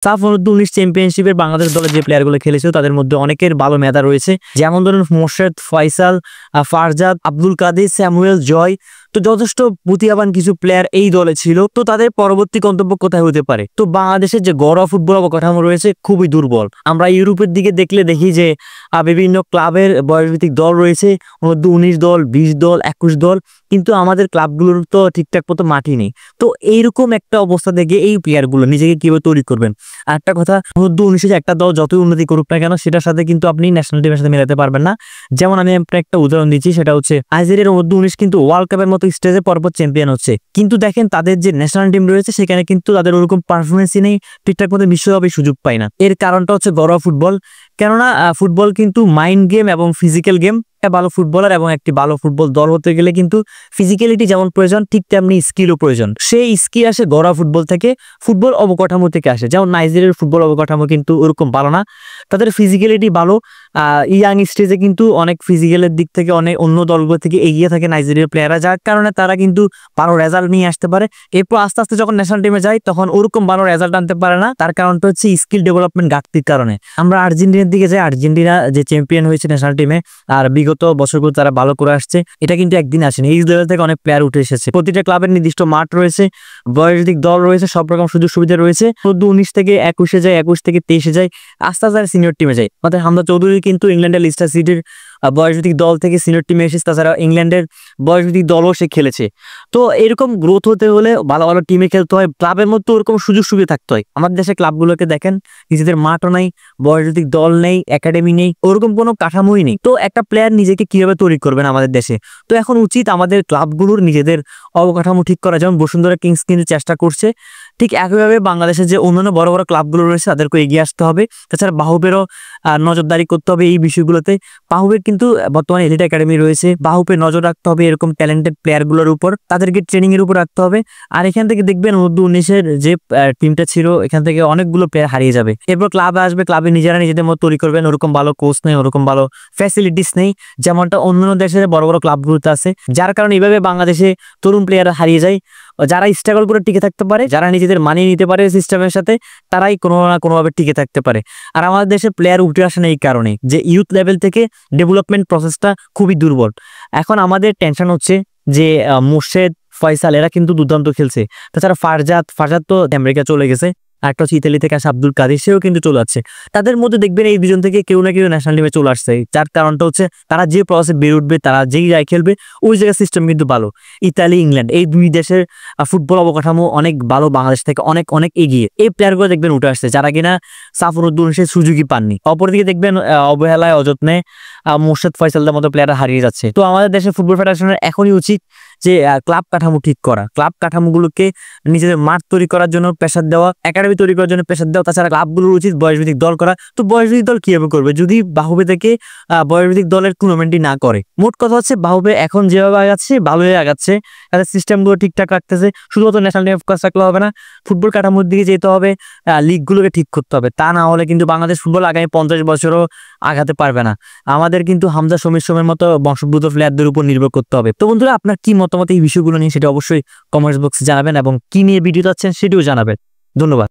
সাফ অনূর্ধ্ব-19 চ্যাম্পিয়নশিপের বাংলাদেশ দলের যে প্লেয়ারগুলো খেলেছিল তাদের মধ্যে অনেকের ভালো মেধা রয়েছে, যেমন ধরুন মোর্শেদ, ফয়সাল, ফারজাদ, আব্দুল কাদের, স্যামুয়েল, জয়। তো যথেষ্ট প্রতিভাবান কিছু প্লেয়ার এই দলে ছিল। তো তাদের পরবর্তী গন্তব্য কোথায় হতে পারে? তো বাংলাদেশের যে ঘরোয়া ফুটবল অবকাঠামো রয়েছে খুবই দুর্বল। আমরা ইউরোপের দিকে দেখলে দেখি যে বিভিন্ন ক্লাবের বয়সভিত্তিক দল রয়েছে, অনূর্ধ্ব-19 দল, 20 দল, 21 দল, কিন্তু আমাদের ক্লাবগুলোর তো ঠিকঠাক মতো মাটি নেই। তো এইরকম একটা অবস্থা থেকে এই প্লেয়ারগুলো নিজেকে কিভাবে তৈরি করবেন? আর একটা কথা, অনূর্ধ্ব-19 একটা দল যতই উন্নতি করুক না কেন, সেটার সাথে কিন্তু আপনি ন্যাশনাল টিমের সাথে মেলাতে পারবেন না। যেমন আমি আপনাকে একটা উদাহরণ দিচ্ছি, সেটা হচ্ছে নাইজেরিয়ার অনূর্ধ্ব-19 কিন্তু ওয়ার্ল্ড কাপের মতো স্টেজে পরপর চ্যাম্পিয়ন হচ্ছে, কিন্তু দেখেন তাদের যে ন্যাশনাল টিম রয়েছে সেখানে কিন্তু তাদের ওরকম পারফরমেন্সই নেই, ঠিকঠাক মতো বিশ্বকাপে সুযোগ পায় না। এর কারণটা হচ্ছে ঘরোয়া ফুটবল। কেননা ফুটবল কিন্তু মাইন্ড গেম এবং ফিজিক্যাল গেম। একটা ভালো ফুটবলার এবং একটি ভালো ফুটবল দল হতে গেলে কিন্তু ফিজিক্যালিটি যেমন প্রয়োজন, ঠিক তেমনি স্কিলও প্রয়োজন। সেই স্কিল আসে ঘরোয়া ফুটবল থেকে, ফুটবল অবকাঠামো থেকে আসে। যেমন নাইজেরিয়ার ফুটবল অবকাঠামো কিন্তু ওরকম ভালো না, তাদের ফিজিক্যালিটি ভালো। ইয়াং স্টেজে কিন্তু অনেক ফিজিক্যালের দিক থেকে অনেক অন্য দলগুলো থেকে এগিয়ে থাকে নাইজেরিয়ার প্লেয়াররা, যার কারণে তারা কিন্তু ভালো রেজাল্ট নিয়ে আসতে পারে। এরপর আস্তে আস্তে যখন ন্যাশনাল টিমে যায় তখন ওরকম ভালো রেজাল্ট আনতে পারে না। তার কারণটা হচ্ছে স্কিল ডেভেলপমেন্ট ঘাটতির কারণে। আমরা আর্জেন্টিনার দিকে যাই, আর্জেন্টিনা যে চ্যাম্পিয়ন হয়েছে ন্যাশনাল টিমে, আর বিগত বছরগুলো তারা ভালো করে আসছে, এটা কিন্তু একদিন আসেনি। এই লেভেল থেকে অনেক প্লেয়ার উঠে এসেছে। প্রতিটা ক্লাবের নির্দিষ্ট মাঠ রয়েছে, বয়সভিত্তিক দল রয়েছে, সব রকম সুযোগ সুবিধা রয়েছে। 19 থেকে 21-এ যায়, 21 থেকে 23-এ যায়, আস্তে আস্তে সিনিয়র টিমে যায়। অর্থাৎ হামজা চৌধুরী কিন্তু ইংল্যান্ডের লিস্টার সিটির বয়সভিত্তিক দল থেকে সিনিয়র টিমে এসেছে, তাছাড়া ইংল্যান্ডের বয়সভিত্তিক দলও সে খেলেছে। তো এরকম গ্রোথ হতে হলে ভালো ভালো টিমে খেলতে হয়, ক্লাবের মধ্যে ওরকম সুযোগ সুবিধা থাকতে হয়। আমাদের দেশে ক্লাবগুলোকে দেখেন, নিজেদের মাঠও নাই, বয়সভিত্তিক দল নেই, একাডেমি নেই, ওরকম কোনো কাঠামোই নেই। তো একটা প্লেয়ার নিজেকে কিভাবে তৈরি করবেন আমাদের দেশে? তো এখন উচিত আমাদের ক্লাবগুলোর নিজেদের অবকাঠামো ঠিক করা। যেমন বসুন্ধরা কিংস কিন্তু চেষ্টা করছে, ঠিক একইভাবে বাংলাদেশের যে অন্যান্য বড় বড় ক্লাবগুলো রয়েছে তাদেরকে এগিয়ে আসতে হবে। তাছাড়া বাহুপেরও নজরদারি করতে হবে এই বিষয়গুলোতে। বাহুপের কিন্তু বর্তমানে এলিট একাডেমি রয়েছে, বাহুপে নজর রাখতে হবে এরকম ট্যালেন্টেড প্লেয়ারগুলোর উপর, তাদেরকে ট্রেনিং এর উপর রাখতে হবে। আর এখান থেকে দেখবেন অনূর্ধ্ব-19-এর যে টিমটা ছিল এখান থেকে অনেকগুলো প্লেয়ার হারিয়ে যাবে। এরপর ক্লাবে আসবে, ক্লাবে নিজেরা নিজেদের মতো তৈরি করবেন। ওরকম ভালো কোচ নেই, ওরকম ভালো ফ্যাসিলিটিস নেই যেমনটা অন্যান্য দেশের বড় বড় ক্লাবগুলোতে আছে, যার কারণে এইভাবে বাংলাদেশে তরুণ প্লেয়াররা হারিয়ে যায়। যারা স্ট্রাগল করে টিকে থাকতে পারে, যারা নিজেদের মানিয়ে নিতে পারে সিস্টেমের সাথে, তারাই কোনো না কোনোভাবে টিকে থাকতে পারে। আর আমাদের দেশে প্লেয়ার উঠে আসে না এই কারণে যে ইউথ লেভেল থেকে ডেভেলপমেন্ট প্রসেসটা খুবই দুর্বল। এখন আমাদের টেনশন হচ্ছে যে মোর্শেদ, ফয়সাল এরা কিন্তু দুর্দান্ত খেলছে, তাছাড়া ফারজাদ তো আমেরিকা চলে গেছে, একটা হচ্ছে ইতালি থেকে আসে আব্দুল কাদের, সেও কিন্তু চলে যাচ্ছে। তাদের মধ্যে দেখবেন এই দুজন থেকে কেউ না কেউ ন্যাশনাল টিমে চলে আসছে, যার কারণটা হচ্ছে তারা যে প্রসেসে বেড়ে উঠবে, তারা যেই জায়গায় খেলবে ওই জায়গায় সিস্টেম কিন্তু ভালো। ইতালি, ইংল্যান্ড এই দুই দেশের ফুটবল অবকাঠামো অনেক ভালো, বাংলাদেশ থেকে অনেক অনেক এগিয়ে। এই প্লেয়ারগুলো দেখবেন উঠে আসছে যারা কিনা সাফ অনূর্ধ্ব-19 সুযোগই পাননি। অপরদিকে দেখবেন অবহেলায়, অযত্নে মোর্শেদ, ফয়সালদের মতো প্লেয়াররা হারিয়ে যাচ্ছে। তো আমাদের দেশের ফুটবল ফেডারেশনের এখনই উচিত যে ক্লাব কাঠামো ঠিক করা, ক্লাব কাঠামোগুলোকে নিজেদের মাঠ তৈরি করার জন্য প্রেসার দেওয়া, একাডেমি তৈরি করার জন্য প্রেসার দেওয়া। তাছাড়া ক্লাবগুলোর উচিত বয়সভিত্তিক দল করা। তো বয়সভিত্তিক দল কিভাবে করবে যদি বাহুবে থেকে বয়সভিত্তিক দলের টুর্নামেন্টই না করে? মোট কথা হচ্ছে বাহুবে এখন যেভাবে আগাচ্ছে ভালোই আগাচ্ছে, তাদের সিস্টেমগুলো ঠিকঠাক রাখতেছে। শুধুমাত্র ন্যাশনাল টিমে ফোকাস রাখলে হবে না, ফুটবল কাঠামোর দিকে যেতে হবে, লিগগুলোকে ঠিক করতে হবে। তা না হলে কিন্তু বাংলাদেশ ফুটবল আগামী 50 বছরও আগাতে পারবে না। আমাদের কিন্তু হামজা সমীর মতো বংশোদ্ভূত প্লেয়ারদের উপর নির্ভর করতে হবে। তো বন্ধুরা, আপনার কি মতামত এই বিষয়গুলো নিয়ে সেটা অবশ্যই কমেন্টস বক্সে জানাবেন, এবং কি নিয়ে ভিডিও চাচ্ছেন সেটিও জানাবেন। ধন্যবাদ।